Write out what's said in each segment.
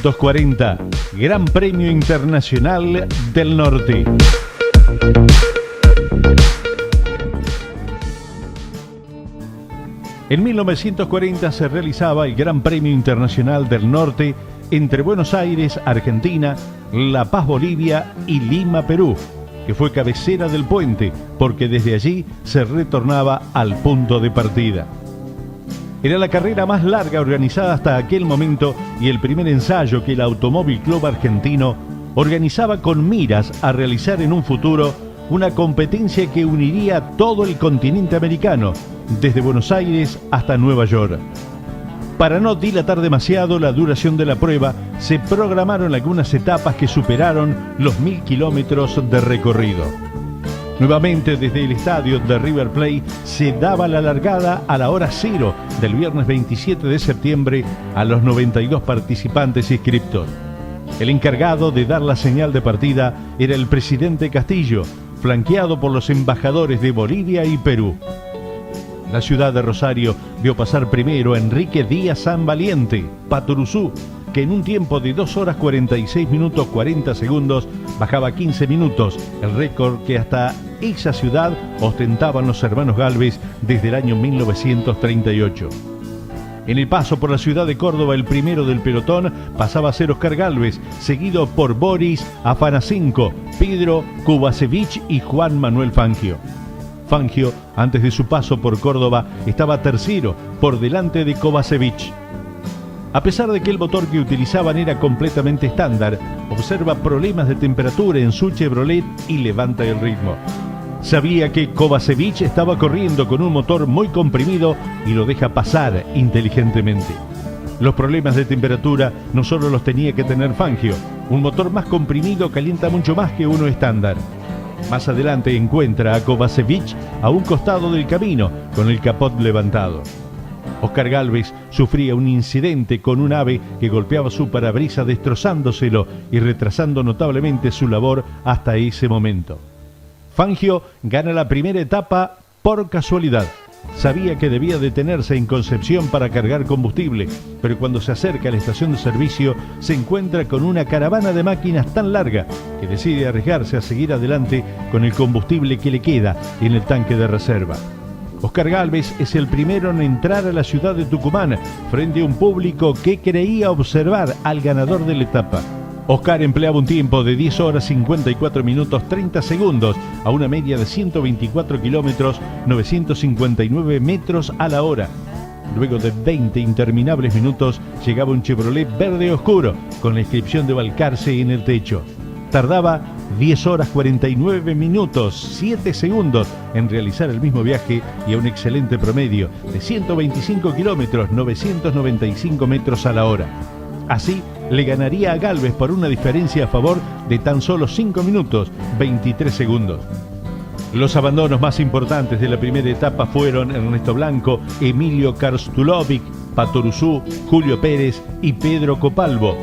1940, Gran Premio Internacional del Norte. En 1940 se realizaba el Gran Premio Internacional del Norte entre Buenos Aires, Argentina, La Paz, Bolivia y Lima, Perú, que fue cabecera del puente porque desde allí se retornaba al punto de partida. Era la carrera más larga organizada hasta aquel momento y el primer ensayo que el Automóvil Club Argentino organizaba con miras a realizar en un futuro una competencia que uniría a todo el continente americano, desde Buenos Aires hasta Nueva York. Para no dilatar demasiado la duración de la prueba, se programaron algunas etapas que superaron los 1000 kilómetros de recorrido. Nuevamente desde el estadio de River Plate se daba la largada a la hora 0 del viernes 27 de septiembre a los 92 participantes inscriptos. El encargado de dar la señal de partida era el presidente Castillo, flanqueado por los embajadores de Bolivia y Perú. La ciudad de Rosario vio pasar primero a Enrique Díaz San Valiente, Patoruzú, que en un tiempo de 2 horas 46 minutos 40 segundos bajaba 15 minutos, el récord que hasta esa ciudad ostentaban los hermanos Gálvez desde el año 1938. En el paso por la ciudad de Córdoba, el primero del pelotón pasaba a ser Oscar Gálvez, seguido por Boris Afanasenko, Pedro Kubasevich y Juan Manuel Fangio. Fangio, antes de su paso por Córdoba, estaba tercero por delante de Kubasevich. A pesar de que el motor que utilizaban era completamente estándar, observa problemas de temperatura en su Chevrolet y levanta el ritmo. Sabía que Kubasevich estaba corriendo con un motor muy comprimido y lo deja pasar inteligentemente. Los problemas de temperatura no solo los tenía que tener Fangio, un motor más comprimido calienta mucho más que uno estándar. Más adelante encuentra a Kubasevich a un costado del camino con el capot levantado. Oscar Gálvez sufría un incidente con un ave que golpeaba su parabrisas destrozándoselo y retrasando notablemente su labor hasta ese momento. Fangio gana la primera etapa por casualidad. Sabía que debía detenerse en Concepción para cargar combustible, pero cuando se acerca a la estación de servicio se encuentra con una caravana de máquinas tan larga que decide arriesgarse a seguir adelante con el combustible que le queda en el tanque de reserva. Oscar Gálvez es el primero en entrar a la ciudad de Tucumán frente a un público que creía observar al ganador de la etapa. Oscar empleaba un tiempo de 10 horas 54 minutos 30 segundos a una media de 124 kilómetros 959 metros a la hora. Luego de 20 interminables minutos llegaba un Chevrolet verde oscuro con la inscripción de Balcarce en el techo. Tardaba 10 horas 49 minutos 7 segundos en realizar el mismo viaje y a un excelente promedio de 125 kilómetros 995 metros a la hora. Así le ganaría a Gálvez por una diferencia a favor de tan solo 5 minutos 23 segundos. Los abandonos más importantes de la primera etapa fueron Ernesto Blanco, Emilio Karstulovic, Patoruzú, Julio Pérez y Pedro Copalvo,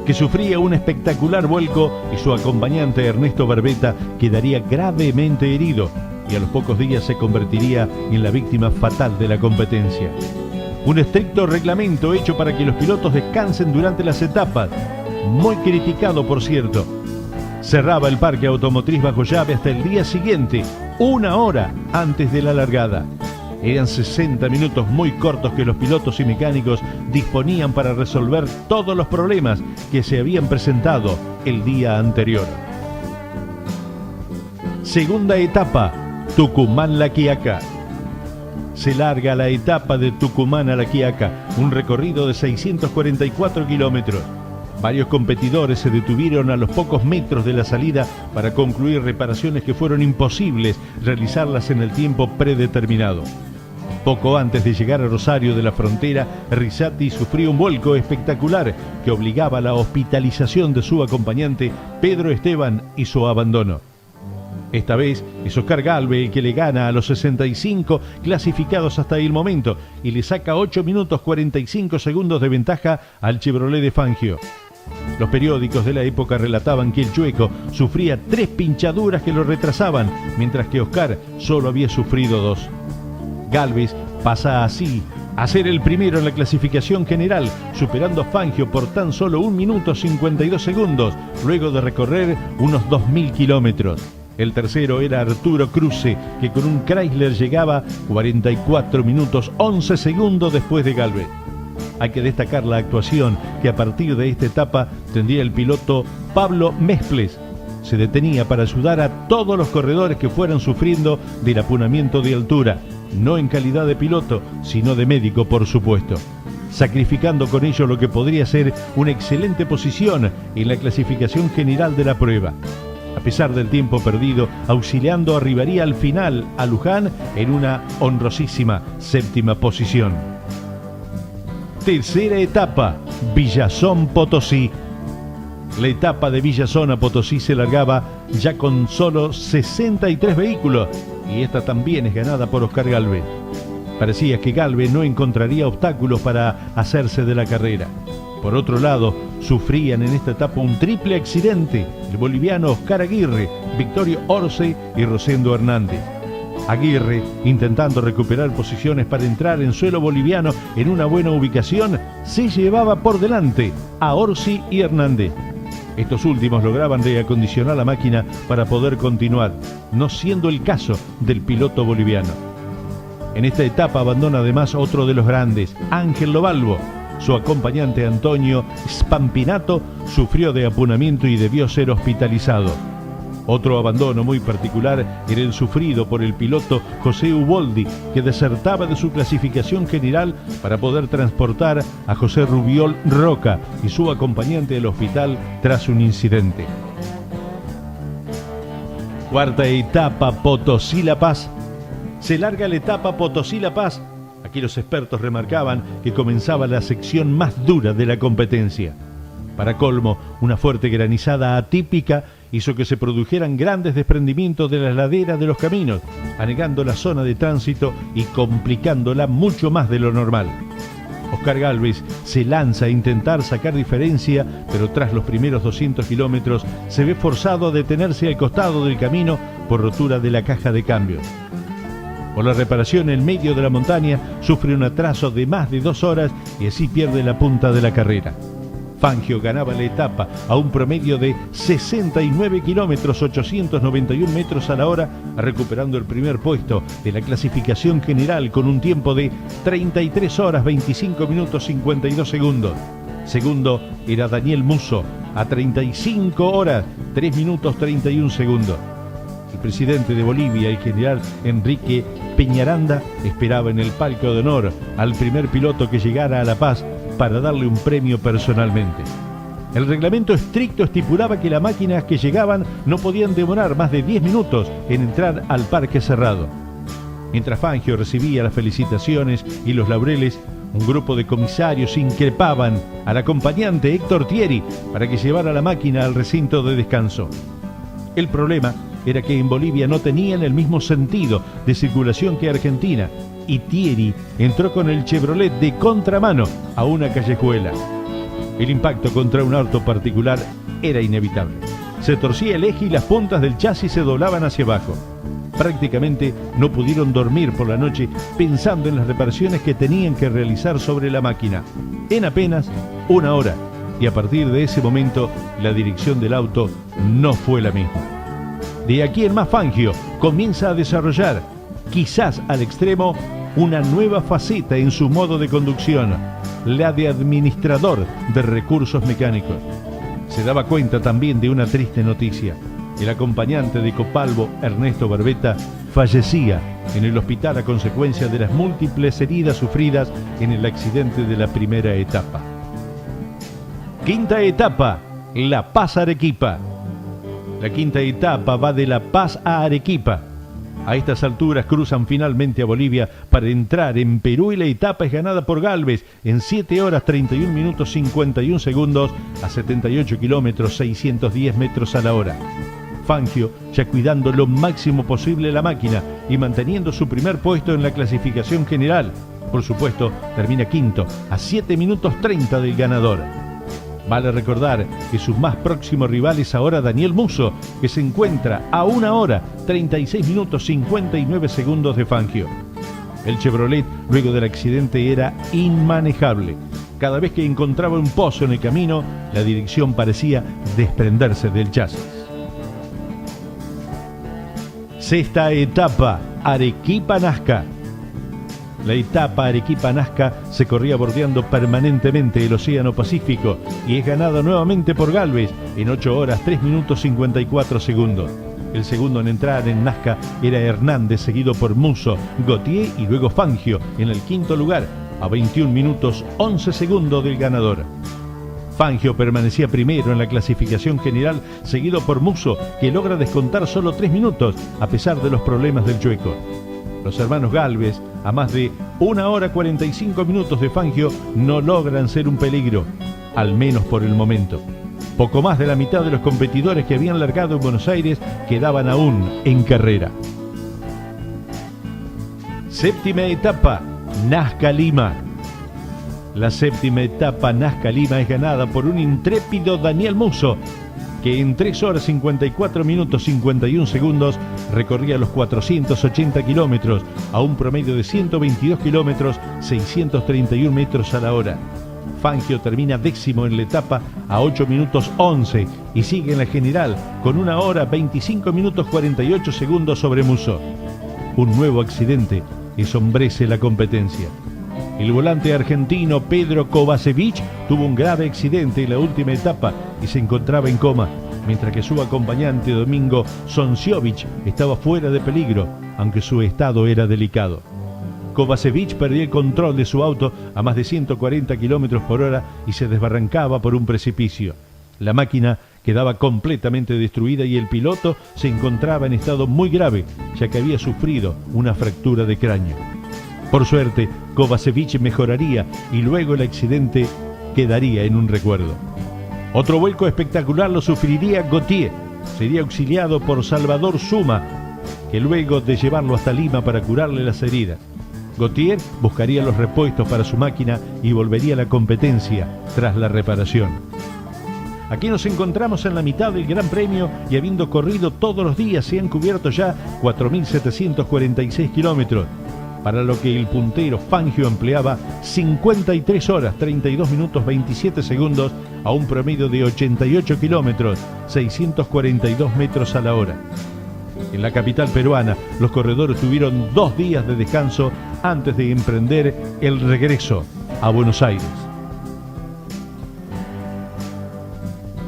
que sufría un espectacular vuelco y su acompañante Ernesto Barbeta quedaría gravemente herido y a los pocos días se convertiría en la víctima fatal de la competencia. Un estricto reglamento hecho para que los pilotos descansen durante las etapas, muy criticado por cierto. Cerraba el parque automotriz bajo llave hasta el día siguiente, 1 hora antes de la largada. Eran 60 minutos muy cortos que los pilotos y mecánicos disponían para resolver todos los problemas que se habían presentado el día anterior. Segunda etapa, Tucumán-La Quiaca. Se larga la etapa de Tucumán a La Quiaca, un recorrido de 644 kilómetros. Varios competidores se detuvieron a los pocos metros de la salida para concluir reparaciones que fueron imposibles realizarlas en el tiempo predeterminado. Poco antes de llegar a Rosario de la Frontera, Rizzati sufrió un vuelco espectacular que obligaba a la hospitalización de su acompañante Pedro Esteban y su abandono. Esta vez es Oscar Galve el que le gana a los 65 clasificados hasta el momento y le saca 8 minutos 45 segundos de ventaja al Chevrolet de Fangio. Los periódicos de la época relataban que el chueco sufría 3 pinchaduras que lo retrasaban, mientras que Oscar solo había sufrido 2. Galvez pasa así a ser el primero en la clasificación general, superando a Fangio por tan solo 1 minuto 52 segundos, luego de recorrer unos 2.000 kilómetros. El tercero era Arturo Cruce, que con un Chrysler llegaba 44 minutos 11 segundos después de Galvez. Hay que destacar la actuación que a partir de esta etapa tendría el piloto Pablo Mesples. Se detenía para ayudar a todos los corredores que fueran sufriendo del apunamiento de altura, no en calidad de piloto, sino de médico, por supuesto, sacrificando con ello lo que podría ser una excelente posición en la clasificación general de la prueba. A pesar del tiempo perdido, auxiliando arribaría al final a Luján en una honrosísima 7ª posición. Tercera etapa, Villazón Potosí. La etapa de Villazón a Potosí se largaba ya con solo 63 vehículos y esta también es ganada por Oscar Galve. Parecía que Galve no encontraría obstáculos para hacerse de la carrera. Por otro lado, sufrían en esta etapa un triple accidente, el boliviano Oscar Aguirre, Victorio Orsi y Rosendo Hernández. Aguirre, intentando recuperar posiciones para entrar en suelo boliviano en una buena ubicación, se llevaba por delante a Orsi y Hernández. Estos últimos lograban reacondicionar la máquina para poder continuar, no siendo el caso del piloto boliviano. En esta etapa abandona además otro de los grandes, Ángel Lobalvo. Su acompañante Antonio Spampinato sufrió de apunamiento y debió ser hospitalizado. Otro abandono muy particular era el sufrido por el piloto José Uboldi, que desertaba de su clasificación general para poder transportar a José Rubiol Roca y su acompañante al hospital tras un incidente. Cuarta etapa, Potosí-La Paz. Se larga la etapa Potosí-La Paz. Aquí los expertos remarcaban que comenzaba la sección más dura de la competencia. Para colmo, una fuerte granizada atípica hizo que se produjeran grandes desprendimientos de las laderas de los caminos, anegando la zona de tránsito y complicándola mucho más de lo normal. Oscar Galvez se lanza a intentar sacar diferencia, pero tras los primeros 200 kilómetros se ve forzado a detenerse al costado del camino por rotura de la caja de cambios. Por la reparación en medio de la montaña, sufre un atraso de más de 2 horas y así pierde la punta de la carrera. Fangio ganaba la etapa a un promedio de 69 kilómetros 891 metros a la hora, recuperando el primer puesto de la clasificación general con un tiempo de 33 horas 25 minutos 52 segundos. Segundo era Daniel Musso a 35 horas 3 minutos 31 segundos. El presidente de Bolivia, el general Enrique Peñaranda, esperaba en el palco de honor al primer piloto que llegara a La Paz para darle un premio personalmente. El reglamento estricto estipulaba que las máquinas que llegaban no podían demorar más de 10 minutos en entrar al parque cerrado. Mientras Fangio recibía las felicitaciones y los laureles, un grupo de comisarios increpaban al acompañante Héctor Thierry para que llevara la máquina al recinto de descanso. El problema era que en Bolivia no tenían el mismo sentido de circulación que Argentina, y Thierry entró con el Chevrolet de contramano a una callejuela. El impacto contra un auto particular era inevitable. Se torcía el eje y las puntas del chasis se doblaban hacia abajo. Prácticamente no pudieron dormir por la noche pensando en las reparaciones que tenían que realizar sobre la máquina. En apenas 1 hora. Y a partir de ese momento, la dirección del auto no fue la misma. De aquí en más, Fangio comienza a desarrollar, quizás al extremo, una nueva faceta en su modo de conducción, la de administrador de recursos mecánicos. Se daba cuenta también de una triste noticia. El acompañante de Copalvo, Ernesto Barbeta, fallecía en el hospital a consecuencia de las múltiples heridas sufridas en el accidente de la primera etapa. Quinta etapa, La Paz Arequipa. La quinta etapa va de La Paz a Arequipa. A estas alturas cruzan finalmente a Bolivia para entrar en Perú y la etapa es ganada por Galvez en 7 horas 31 minutos 51 segundos a 78 kilómetros 610 metros a la hora. Fangio ya cuidando lo máximo posible la máquina y manteniendo su primer puesto en la clasificación general. Por supuesto, termina quinto a 7 minutos 30 del ganador. Vale recordar que su más próximo rival es ahora Daniel Musso, que se encuentra a 1 hora 36 minutos 59 segundos de Fangio. El Chevrolet, luego del accidente, era inmanejable. Cada vez que encontraba un pozo en el camino, la dirección parecía desprenderse del chasis. Sexta etapa, Arequipa-Nazca. La etapa Arequipa-Nazca se corría bordeando permanentemente el Océano Pacífico y es ganada nuevamente por Gálvez en 8 horas 3 minutos 54 segundos. El segundo en entrar en Nazca era Hernández, seguido por Musso, Gautier y luego Fangio en el quinto lugar, a 21 minutos 11 segundos del ganador. Fangio permanecía primero en la clasificación general, seguido por Musso, que logra descontar solo 3 minutos a pesar de los problemas del chueco. Los hermanos Gálvez, a más de 1 hora 45 minutos de Fangio, no logran ser un peligro, al menos por el momento. Poco más de la mitad de los competidores que habían largado en Buenos Aires quedaban aún en carrera. Séptima etapa, Nazca-Lima. La séptima etapa Nazca-Lima es ganada por un intrépido Daniel Musso, que en 3 horas 54 minutos 51 segundos recorría los 480 kilómetros a un promedio de 122 kilómetros 631 metros a la hora. Fangio termina décimo en la etapa a 8 minutos 11 y sigue en la general con 1 hora 25 minutos 48 segundos sobre Musso. Un nuevo accidente ensombrece la competencia. El volante argentino Pedro Kovacevic tuvo un grave accidente en la última etapa y se encontraba en coma, mientras que su acompañante Domingo Sonciovic estaba fuera de peligro, aunque su estado era delicado. Kovacevic perdió el control de su auto a más de 140 kilómetros por hora y se desbarrancaba por un precipicio. La máquina quedaba completamente destruida y el piloto se encontraba en estado muy grave, ya que había sufrido una fractura de cráneo. Por suerte, Kovacevic mejoraría y luego el accidente quedaría en un recuerdo. Otro vuelco espectacular lo sufriría Gautier. Sería auxiliado por Salvador Suma, que luego de llevarlo hasta Lima para curarle las heridas. Gautier buscaría los repuestos para su máquina y volvería a la competencia tras la reparación. Aquí nos encontramos en la mitad del Gran Premio y habiendo corrido todos los días se han cubierto ya 4.746 kilómetros, para lo que el puntero Fangio empleaba 53 horas 32 minutos 27 segundos a un promedio de 88 kilómetros 642 metros a la hora. En la capital peruana, los corredores tuvieron 2 días de descanso antes de emprender el regreso a Buenos Aires.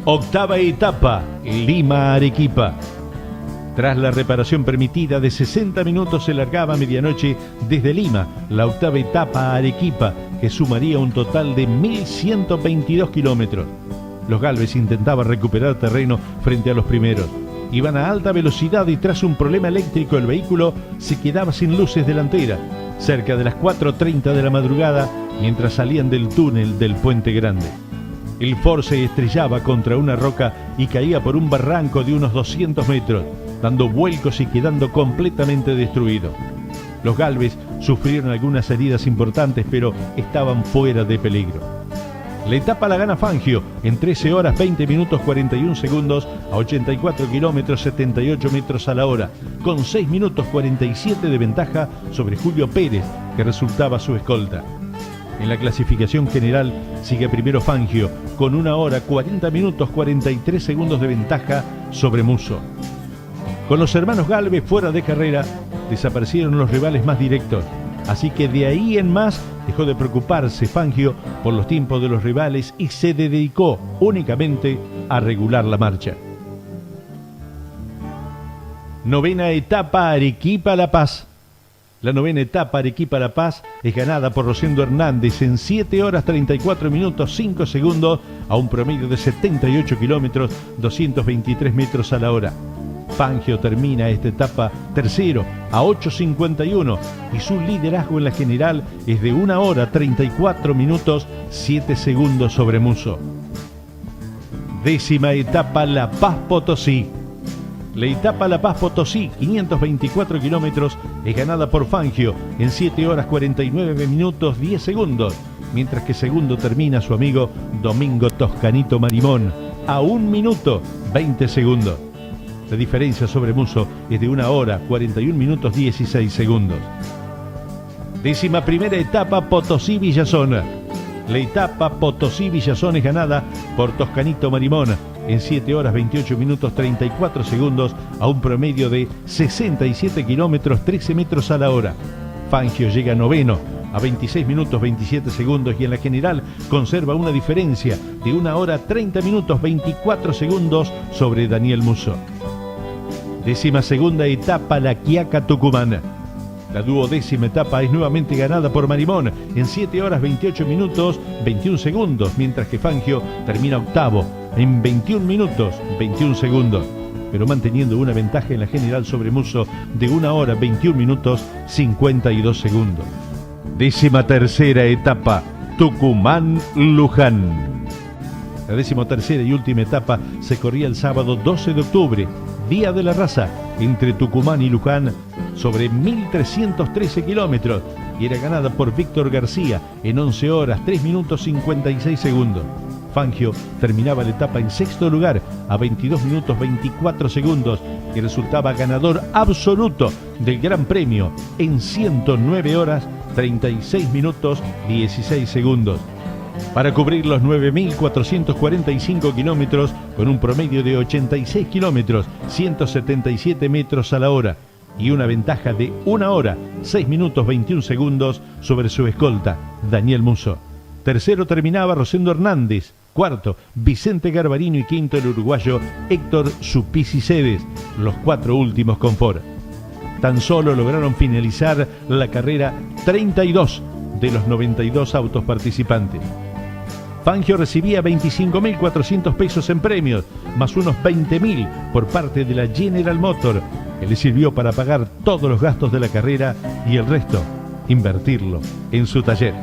Octava etapa, Lima-Arequipa. Tras la reparación permitida de 60 minutos se largaba a medianoche desde Lima, la octava etapa a Arequipa, que sumaría un total de 1.122 kilómetros. Los Gálvez intentaban recuperar terreno frente a los primeros. Iban a alta velocidad y tras un problema eléctrico el vehículo se quedaba sin luces delanteras, cerca de las 4:30 de la madrugada, mientras salían del túnel del Puente Grande. El Ford se estrellaba contra una roca y caía por un barranco de unos 200 metros, dando vuelcos y quedando completamente destruido. Los Gálvez sufrieron algunas heridas importantes, pero estaban fuera de peligro. La etapa la gana Fangio en 13 horas 20 minutos 41 segundos a 84 kilómetros 78 metros a la hora, con 6 minutos 47 de ventaja sobre Julio Pérez, que resultaba su escolta. En la clasificación general sigue primero Fangio con 1 hora 40 minutos 43 segundos de ventaja sobre Musso. Con los hermanos Gálvez fuera de carrera, desaparecieron los rivales más directos, así que de ahí en más dejó de preocuparse Fangio por los tiempos de los rivales y se dedicó únicamente a regular la marcha. Novena etapa Arequipa-La Paz. La novena etapa Arequipa-La Paz es ganada por Rosendo Hernández en 7 horas 34 minutos 5 segundos a un promedio de 78 kilómetros 223 metros a la hora. Fangio termina esta etapa tercero a 8:51 y su liderazgo en la general es de 1 hora 34 minutos 7 segundos sobre Musso. Décima etapa La Paz Potosí. La etapa La Paz Potosí, 524 kilómetros, es ganada por Fangio en 7 horas 49 minutos 10 segundos, mientras que segundo termina su amigo Domingo Toscanito Marimón a 1 minuto 20 segundos. La diferencia sobre Musso es de 1 hora 41 minutos 16 segundos. 11ª etapa Potosí-Villazón. La etapa Potosí-Villazón es ganada por Toscanito Marimón en 7 horas 28 minutos 34 segundos a un promedio de 67 kilómetros 13 metros a la hora. Fangio llega noveno a 26 minutos 27 segundos y en la general conserva una diferencia de 1 hora 30 minutos 24 segundos sobre Daniel Musso. 12ª etapa La Quiaca Tucumán. La 12ª etapa es nuevamente ganada por Marimón en 7 horas 28 minutos 21 segundos, mientras que Fangio termina octavo en 21 minutos 21 segundos, pero manteniendo una ventaja en la general sobre Musso de 1 hora 21 minutos 52 segundos. 13ª etapa Tucumán-Luján. La 13ª y última etapa se corría el sábado 12 de octubre, Día de la Raza, entre Tucumán y Luján, sobre 1.313 kilómetros, y era ganada por Víctor García en 11 horas 3 minutos 56 segundos. Fangio terminaba la etapa en sexto lugar a 22 minutos 24 segundos y resultaba ganador absoluto del Gran Premio en 109 horas 36 minutos 16 segundos. Para cubrir los 9.445 kilómetros con un promedio de 86 kilómetros 177 metros a la hora y una ventaja de 1 hora 6 minutos 21 segundos sobre su escolta Daniel Musso. Tercero terminaba Rosendo Hernández, cuarto Vicente Garbarino y quinto el uruguayo Héctor Supisi Cedes, los 4 últimos con Ford. Tan solo lograron finalizar la carrera 32 de los 92 autos participantes. Fangio recibía 25.400 pesos en premios, más unos 20.000 por parte de la General Motor, que le sirvió para pagar todos los gastos de la carrera y el resto, invertirlo en su taller.